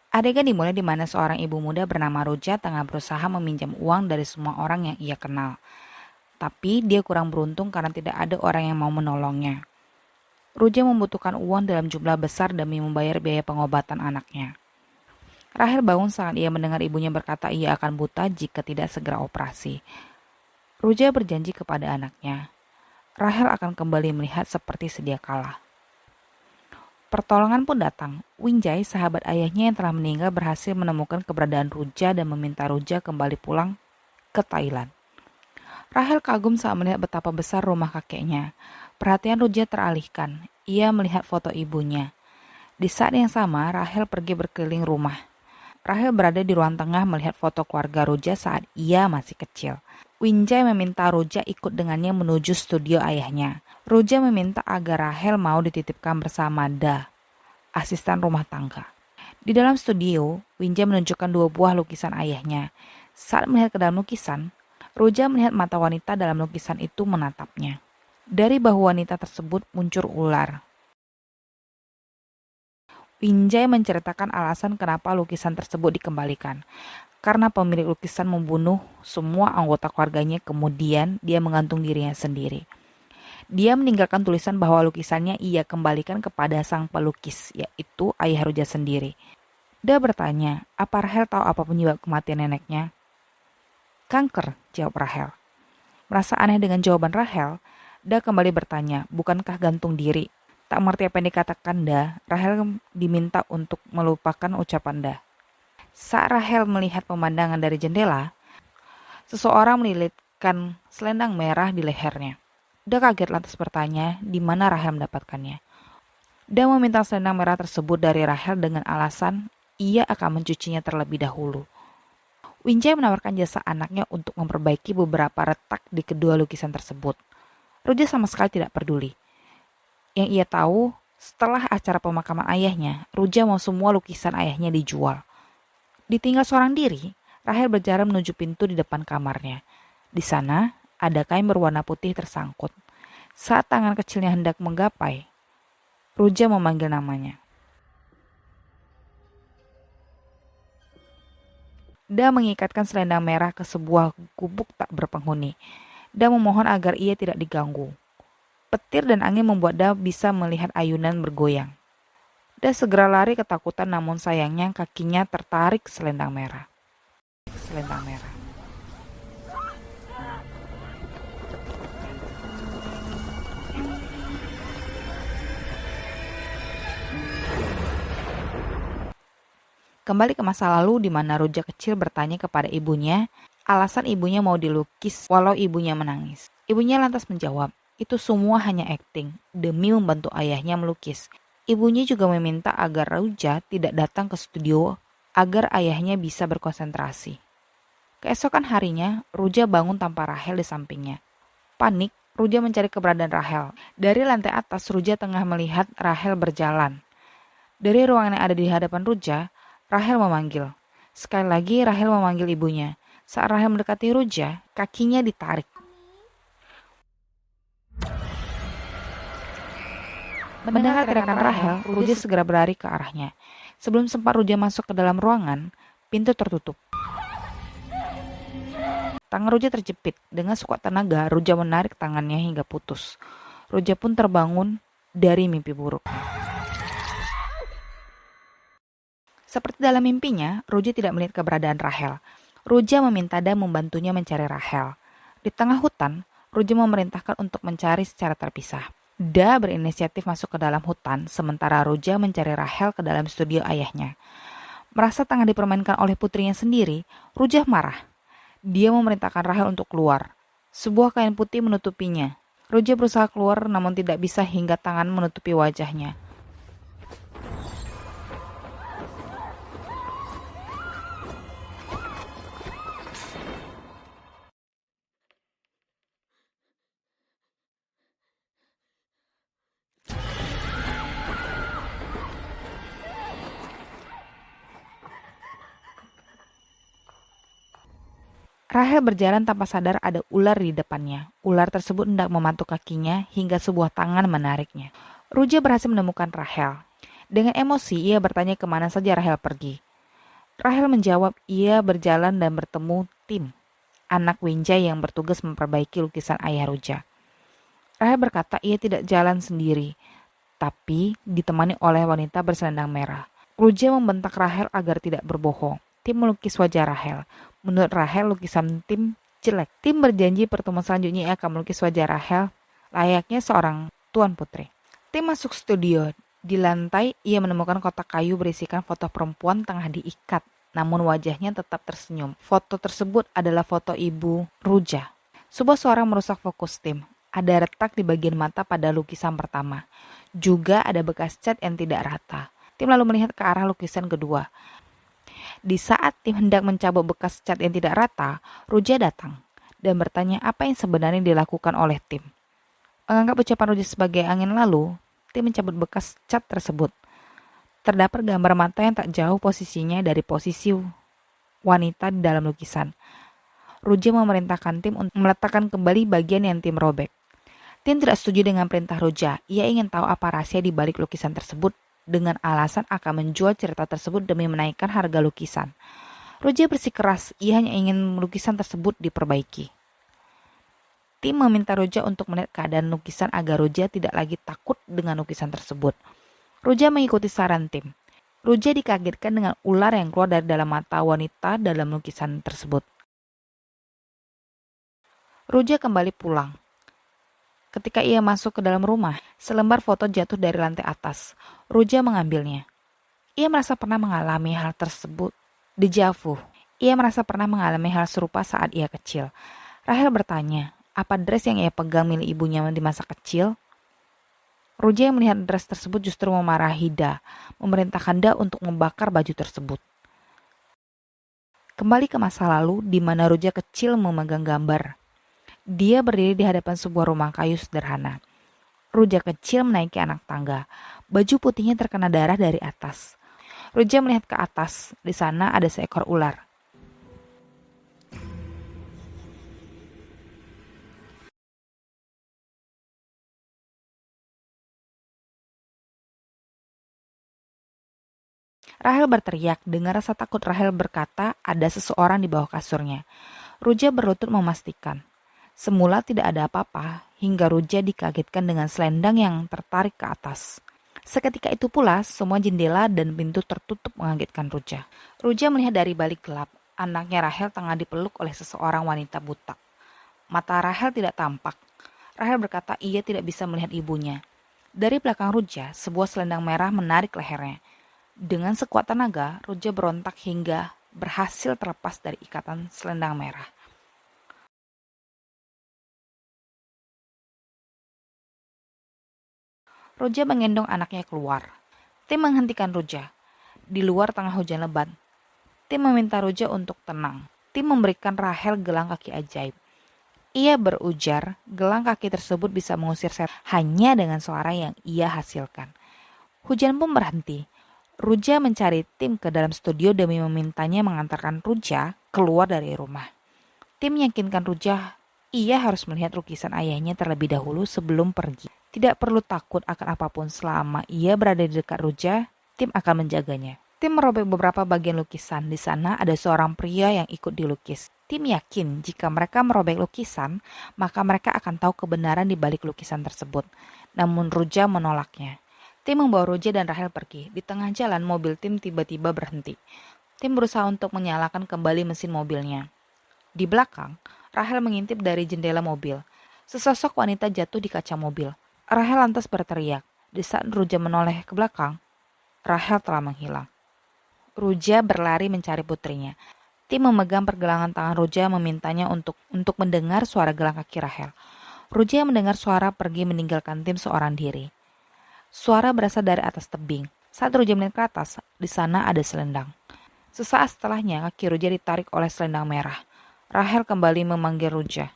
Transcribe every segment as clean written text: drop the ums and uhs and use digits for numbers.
Adegan dimulai di mana seorang ibu muda bernama Roja tengah berusaha meminjam uang dari semua orang yang ia kenal. Tapi dia kurang beruntung karena tidak ada orang yang mau menolongnya. Roja membutuhkan uang dalam jumlah besar demi membayar biaya pengobatan anaknya. Rahel bangun saat ia mendengar ibunya berkata ia akan buta jika tidak segera operasi. Roja berjanji kepada anaknya, Rahel akan kembali melihat seperti sedia kala. Pertolongan pun datang. Winjai, sahabat ayahnya yang telah meninggal, berhasil menemukan keberadaan Roja dan meminta Roja kembali pulang ke Thailand. Rahel kagum saat melihat betapa besar rumah kakeknya. Perhatian Roja teralihkan. Ia melihat foto ibunya. Di saat yang sama, Rahel pergi berkeliling rumah. Rahel berada di ruang tengah melihat foto keluarga Roja saat ia masih kecil. Winjai meminta Roja ikut dengannya menuju studio ayahnya. Roja meminta agar Rahel mau dititipkan bersama Da, asisten rumah tangga. Di dalam studio, Winjai menunjukkan dua buah lukisan ayahnya. Saat melihat ke dalam lukisan, Roja melihat mata wanita dalam lukisan itu menatapnya. Dari bahu wanita tersebut muncul ular. Winjai menceritakan alasan kenapa lukisan tersebut dikembalikan. Karena pemilik lukisan membunuh semua anggota keluarganya, kemudian dia menggantung dirinya sendiri. Dia meninggalkan tulisan bahwa lukisannya ia kembalikan kepada sang pelukis, yaitu ayah Roja sendiri. Dia bertanya, apa Rahel tahu apa penyebab kematian neneknya? Kanker, jawab Rahel. Merasa aneh dengan jawaban Rahel, dia kembali bertanya, bukankah gantung diri? Tak mengerti apa yang dikatakan Da, Rahel diminta untuk melupakan ucapan Da. Saat Rahel melihat pemandangan dari jendela, seseorang melilitkan selendang merah di lehernya. Dia kaget lantas bertanya di mana Rahel mendapatkannya. Dia meminta selendang merah tersebut dari Rahel dengan alasan ia akan mencucinya terlebih dahulu. Winjai menawarkan jasa anaknya untuk memperbaiki beberapa retak di kedua lukisan tersebut. Roja sama sekali tidak peduli. Yang ia tahu, setelah acara pemakaman ayahnya, Roja mau semua lukisan ayahnya dijual. Ditinggal seorang diri, Rahel berjalan menuju pintu di depan kamarnya. Di sana, ada kain berwarna putih tersangkut. Saat tangan kecilnya hendak menggapai, Roja memanggil namanya. Dia mengikatkan selendang merah ke sebuah gubuk tak berpenghuni. Dia memohon agar ia tidak diganggu. Petir dan angin membuat dia bisa melihat ayunan bergoyang. Dia segera lari ketakutan, namun sayangnya kakinya tertarik selendang merah. Selendang merah. Kembali ke masa lalu di mana Roja kecil bertanya kepada ibunya alasan ibunya mau dilukis walau ibunya menangis. Ibunya lantas menjawab, itu semua hanya akting demi membantu ayahnya melukis. Ibunya juga meminta agar Roja tidak datang ke studio agar ayahnya bisa berkonsentrasi. Keesokan harinya, Roja bangun tanpa Rahel di sampingnya. Panik, Roja mencari keberadaan Rahel. Dari lantai atas, Roja tengah melihat Rahel berjalan. Dari ruangan yang ada di hadapan Roja, Rahel memanggil. Sekali lagi Rahel memanggil ibunya. Saat Rahel mendekati Roja, kakinya ditarik. Mendengar teriakan Rahel, Roja segera berlari ke arahnya. Sebelum sempat Roja masuk ke dalam ruangan, pintu tertutup. Tangan Roja terjepit. Dengan sekuat tenaga, Roja menarik tangannya hingga putus. Roja pun terbangun dari mimpi buruk. Seperti dalam mimpinya, Roja tidak melihat keberadaan Rahel. Roja meminta Da membantunya mencari Rahel. Di tengah hutan, Roja memerintahkan untuk mencari secara terpisah. Da berinisiatif masuk ke dalam hutan, sementara Roja mencari Rahel ke dalam studio ayahnya. Merasa tengah dipermainkan oleh putrinya sendiri, Roja marah. Dia memerintahkan Rahel untuk keluar. Sebuah kain putih menutupinya. Roja berusaha keluar namun tidak bisa hingga tangan menutupi wajahnya. Rahel berjalan tanpa sadar ada ular di depannya. Ular tersebut hendak mematuk kakinya hingga sebuah tangan menariknya. Roja berhasil menemukan Rahel. Dengan emosi, ia bertanya kemana saja Rahel pergi. Rahel menjawab ia berjalan dan bertemu Tim, anak Wenjai yang bertugas memperbaiki lukisan ayah Ruja. Rahel berkata ia tidak jalan sendiri, tapi ditemani oleh wanita berselendang merah. Ruja membentak Rahel agar tidak berbohong. Tim melukis wajah Rahel. Menurut Rahel, lukisan Tim jelek. Tim berjanji pertemuan selanjutnya ia akan melukis wajah Rahel layaknya seorang tuan putri. Tim masuk studio. Di lantai, ia menemukan kotak kayu berisikan foto perempuan tengah diikat. Namun wajahnya tetap tersenyum. Foto tersebut adalah foto ibu Ruja. Sebuah suara merusak fokus Tim. Ada retak di bagian mata pada lukisan pertama. Juga ada bekas cat yang tidak rata. Tim lalu melihat ke arah lukisan kedua. Di saat Tim hendak mencabut bekas cat yang tidak rata, Ruja datang dan bertanya apa yang sebenarnya dilakukan oleh Tim. Menganggap ucapan Ruja sebagai angin lalu, Tim mencabut bekas cat tersebut. Terdapat gambar mata yang tak jauh posisinya dari posisi wanita di dalam lukisan. Ruja memerintahkan Tim untuk meletakkan kembali bagian yang Tim robek. Tim tidak setuju dengan perintah Ruja. Ia ingin tahu apa rahasia di balik lukisan tersebut dengan alasan akan menjual cerita tersebut demi menaikkan harga lukisan. Ruja bersikeras, ia hanya ingin lukisan tersebut diperbaiki. Tim meminta Ruja untuk melihat keadaan lukisan agar Ruja tidak lagi takut dengan lukisan tersebut. Ruja mengikuti saran Tim. Ruja dikagetkan dengan ular yang keluar dari dalam mata wanita dalam lukisan tersebut. Ruja kembali pulang. Ketika ia masuk ke dalam rumah, selembar foto jatuh dari lantai atas. Ruja mengambilnya. Ia merasa pernah mengalami hal tersebut. Deja vu. Ia merasa pernah mengalami hal serupa saat ia kecil. Rahel bertanya, apa dress yang ia pegang milik ibunya di masa kecil? Ruja yang melihat dress tersebut justru memarahi Da, memerintahkan Da untuk membakar baju tersebut. Kembali ke masa lalu, di mana Ruja kecil memegang gambar. Dia berdiri di hadapan sebuah rumah kayu sederhana. Ruja kecil menaiki anak tangga. Baju putihnya terkena darah dari atas. Ruja melihat ke atas. Di sana ada seekor ular. Rahel berteriak. Dengan rasa takut Rahel berkata ada seseorang di bawah kasurnya. Ruja berlutut memastikan. Semula tidak ada apa-apa, hingga Ruja dikagetkan dengan selendang yang tertarik ke atas. Seketika itu pula, semua jendela dan pintu tertutup mengagetkan Ruja. Ruja melihat dari balik gelap, anaknya Rahel tengah dipeluk oleh seseorang wanita buta. Mata Rahel tidak tampak. Rahel berkata ia tidak bisa melihat ibunya. Dari belakang Ruja, sebuah selendang merah menarik lehernya. Dengan sekuat tenaga, Ruja berontak hingga berhasil terlepas dari ikatan selendang merah. Ruja menggendong anaknya keluar. Tim menghentikan Ruja. Di luar tengah hujan lebat. Tim meminta Ruja untuk tenang. Tim memberikan Rahel gelang kaki ajaib. Ia berujar, gelang kaki tersebut bisa mengusir setan hanya dengan suara yang ia hasilkan. Hujan pun berhenti. Ruja mencari Tim ke dalam studio demi memintanya mengantarkan Ruja keluar dari rumah. Tim meyakinkan Ruja ia harus melihat lukisan ayahnya terlebih dahulu sebelum pergi. Tidak perlu takut akan apapun selama ia berada di dekat Ruja, Tim akan menjaganya. Tim merobek beberapa bagian lukisan. Di sana ada seorang pria yang ikut dilukis. Tim yakin jika mereka merobek lukisan, maka mereka akan tahu kebenaran di balik lukisan tersebut. Namun Ruja menolaknya. Tim membawa Ruja dan Rahel pergi. Di tengah jalan, mobil Tim tiba-tiba berhenti. Tim berusaha untuk menyalakan kembali mesin mobilnya. Di belakang, Rahel mengintip dari jendela mobil. Sesosok wanita jatuh di kaca mobil. Rahel lantas berteriak. Di saat Ruja menoleh ke belakang, Rahel telah menghilang. Ruja berlari mencari putrinya. Tim memegang pergelangan tangan Ruja memintanya untuk mendengar suara gelang kaki Rahel. Ruja mendengar suara pergi meninggalkan Tim seorang diri. Suara berasal dari atas tebing. Saat Ruja melihat ke atas, di sana ada selendang. Sesaat setelahnya, kaki Ruja ditarik oleh selendang merah. Rahel kembali memanggil Ruja.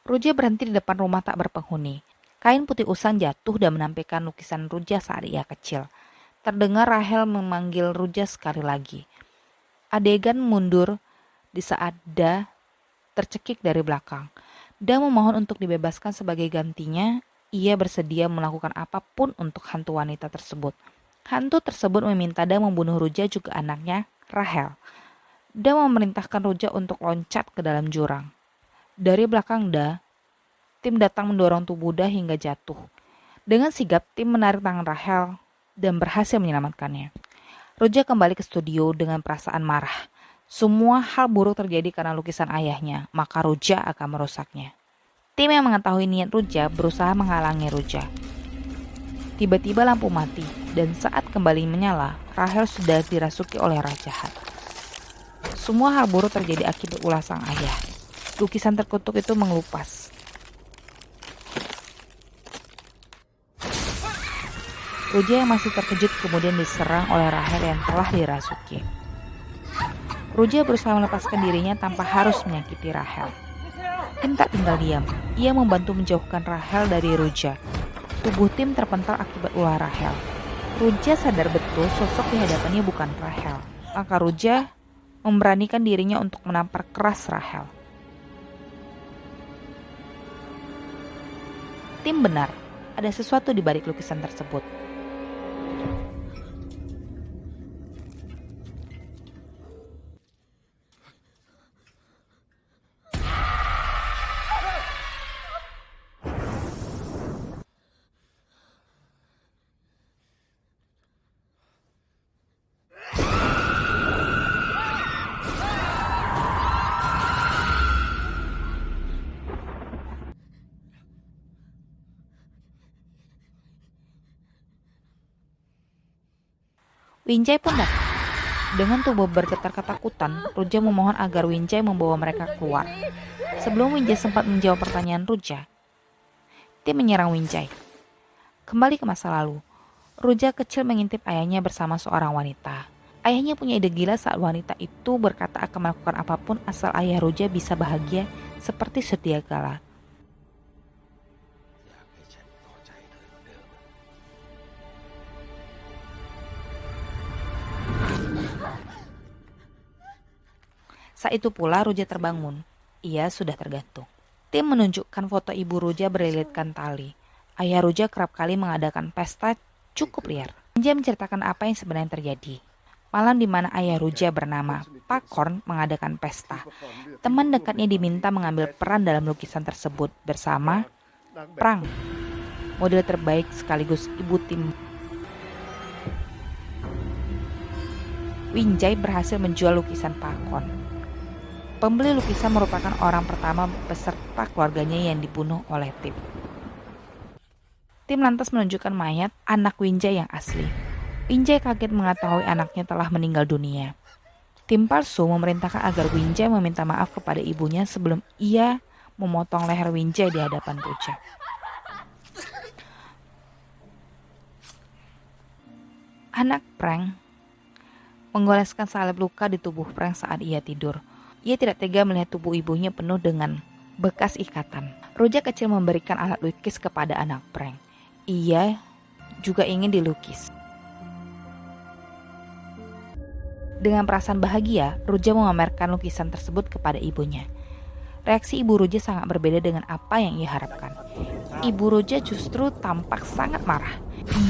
Ruja berhenti di depan rumah tak berpenghuni. Kain putih usang jatuh dan menampilkan lukisan Ruja saat ia kecil. Terdengar Rahel memanggil Ruja sekali lagi. Adegan mundur di saat Da tercekik dari belakang. Da memohon untuk dibebaskan sebagai gantinya. Ia bersedia melakukan apapun untuk hantu wanita tersebut. Hantu tersebut meminta Da membunuh Ruja juga anaknya, Rahel. Da memerintahkan Ruja untuk loncat ke dalam jurang. Dari belakang Da, tim datang mendorong tubuh Da hingga jatuh. Dengan sigap, tim menarik tangan Rahel dan berhasil menyelamatkannya. Ruja kembali ke studio dengan perasaan marah. Semua hal buruk terjadi karena lukisan ayahnya, maka Ruja akan merusaknya. Tim yang mengetahui niat Ruja berusaha menghalangi Ruja. Tiba-tiba lampu mati, dan saat kembali menyala, Rahel sudah dirasuki oleh roh jahat. Semua hal buruk terjadi akibat ulah sang ayah. Lukisan terkutuk itu mengelupas. Ruja yang masih terkejut kemudian diserang oleh Rahel yang telah dirasuki. Ruja berusaha melepaskan dirinya tanpa harus menyakiti Rahel. Tim tak tinggal diam. Ia membantu menjauhkan Rahel dari Ruja. Tubuh tim terpental akibat ulah Rahel. Ruja sadar betul sosok di hadapannya bukan Rahel. Maka Ruja memberanikan dirinya untuk menampar keras Rahel. Tim benar, ada sesuatu di balik lukisan tersebut. Winjai pun datang. Dengan tubuh bergetar ketakutan, Ruja memohon agar Winjai membawa mereka keluar. Sebelum Winjai sempat menjawab pertanyaan Ruja, tim menyerang Winjai. Kembali ke masa lalu, Ruja kecil mengintip ayahnya bersama seorang wanita. Ayahnya punya ide gila saat wanita itu berkata akan melakukan apapun asal ayah Ruja bisa bahagia seperti sedia kala. Saat itu pula Ruja terbangun. Ia sudah tergantung. Tim menunjukkan foto ibu Ruja berlilitkan tali. Ayah Ruja kerap kali mengadakan pesta cukup liar. Winjai menceritakan apa yang sebenarnya terjadi. Malam di mana ayah Ruja bernama Pakorn mengadakan pesta. Teman dekatnya diminta mengambil peran dalam lukisan tersebut bersama Prang, model terbaik sekaligus ibu tim. Winjai berhasil menjual lukisan Pakorn. Pembeli lukisan merupakan orang pertama beserta keluarganya yang dibunuh oleh tim. Tim lantas menunjukkan mayat anak Winjai yang asli. Winjai kaget mengetahui anaknya telah meninggal dunia. Tim palsu memerintahkan agar Winjai meminta maaf kepada ibunya sebelum ia memotong leher Winjai di hadapan Ruja. Anak Prang menggoleskan salib luka di tubuh Prang saat ia tidur. Ia tidak tega melihat tubuh ibunya penuh dengan bekas ikatan. Ruja kecil memberikan alat lukis kepada anak Prang. Ia juga ingin dilukis. Dengan perasaan bahagia, Ruja memamerkan lukisan tersebut kepada ibunya. Reaksi ibu Ruja sangat berbeda dengan apa yang ia harapkan. Ibu Ruja justru tampak sangat marah.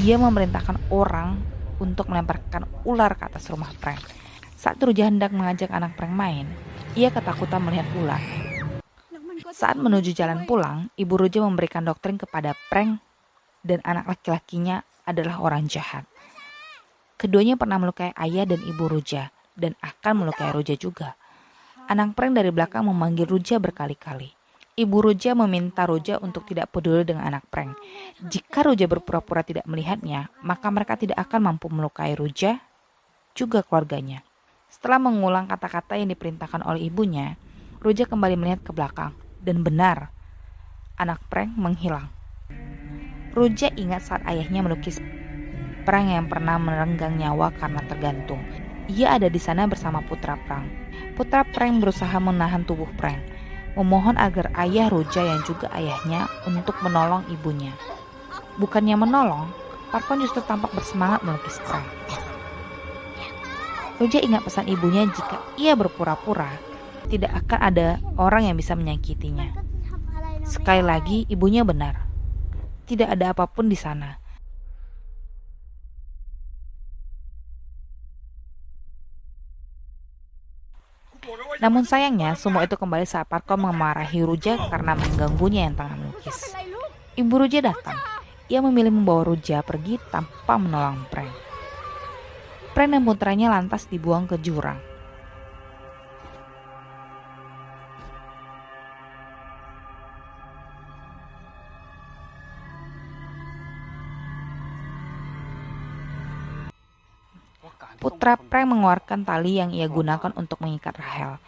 Ia memerintahkan orang untuk melemparkan ular ke atas rumah Prang. Saat Ruja hendak mengajak anak Prang main, ia ketakutan melihat ular. Saat menuju jalan pulang, ibu Ruja memberikan doktrin kepada Prang dan anak laki-lakinya adalah orang jahat. Keduanya pernah melukai ayah dan ibu Ruja dan akan melukai Ruja juga. Anak Prang dari belakang memanggil Ruja berkali-kali. Ibu Ruja meminta Ruja untuk tidak peduli dengan anak Prang. Jika Ruja berpura-pura tidak melihatnya, maka mereka tidak akan mampu melukai Ruja juga keluarganya. Setelah mengulang kata-kata yang diperintahkan oleh ibunya, Ruja kembali melihat ke belakang. Dan benar, anak Prang menghilang. Ruja ingat saat ayahnya melukis Prang yang pernah merenggang nyawa karena tergantung. Ia ada di sana bersama putra Prang. Putra Prang berusaha menahan tubuh Prang, memohon agar ayah Ruja yang juga ayahnya untuk menolong ibunya. Bukannya menolong, Pakorn justru tampak bersemangat melukis Prang. Ruja ingat pesan ibunya jika ia berpura-pura, tidak akan ada orang yang bisa menyakitinya. Sekali lagi, ibunya benar. Tidak ada apapun di sana. Namun sayangnya, semua itu kembali saat Parko memarahi Ruja karena mengganggunya yang tengah melukis. Ibu Ruja datang. Ia memilih membawa Ruja pergi tanpa menolong Prank. Prank dan putranya lantas dibuang ke jurang. Putra Prank mengeluarkan tali yang ia gunakan untuk mengikat Rahel.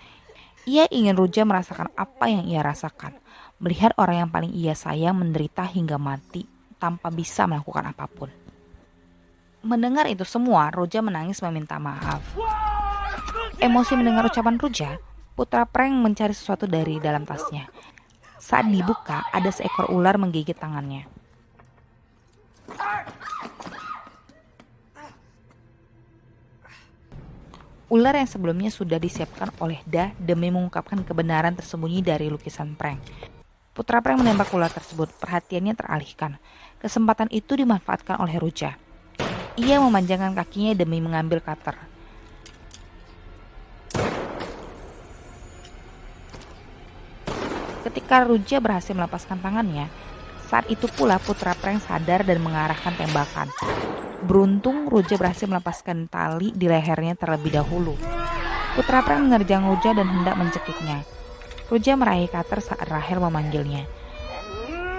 Ia ingin Ruja merasakan apa yang ia rasakan, melihat orang yang paling ia sayang menderita hingga mati tanpa bisa melakukan apapun. Mendengar itu semua, Ruja menangis meminta maaf. Emosi mendengar ucapan Ruja, Putra Prank mencari sesuatu dari dalam tasnya. Saat dibuka, ada seekor ular menggigit tangannya. Ular yang sebelumnya sudah disiapkan oleh Da demi mengungkapkan kebenaran tersembunyi dari lukisan Prank. Putra Prank menembak ular tersebut, perhatiannya teralihkan. Kesempatan itu dimanfaatkan oleh Ruja. Ia memanjangkan kakinya demi mengambil cutter. Ketika Ruja berhasil melepaskan tangannya, saat itu pula Putra Prank sadar dan mengarahkan tembakan. Beruntung Ruja berhasil melepaskan tali di lehernya terlebih dahulu. Putra Prank menerjang Ruja dan hendak mencekiknya. Ruja meraih cutter saat Rahel memanggilnya.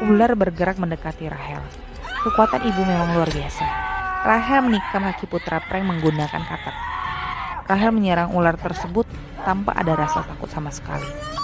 Ular bergerak mendekati Rahel. Kekuatan ibu memang luar biasa. Rahel menikam kaki Putra Prank menggunakan cutter. Rahel menyerang ular tersebut tanpa ada rasa takut sama sekali.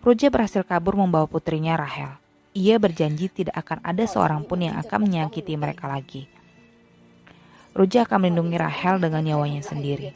Ruja berhasil kabur membawa putrinya Rahel. Ia berjanji tidak akan ada seorang pun yang akan menyakiti mereka lagi. Ruja akan melindungi Rahel dengan nyawanya sendiri.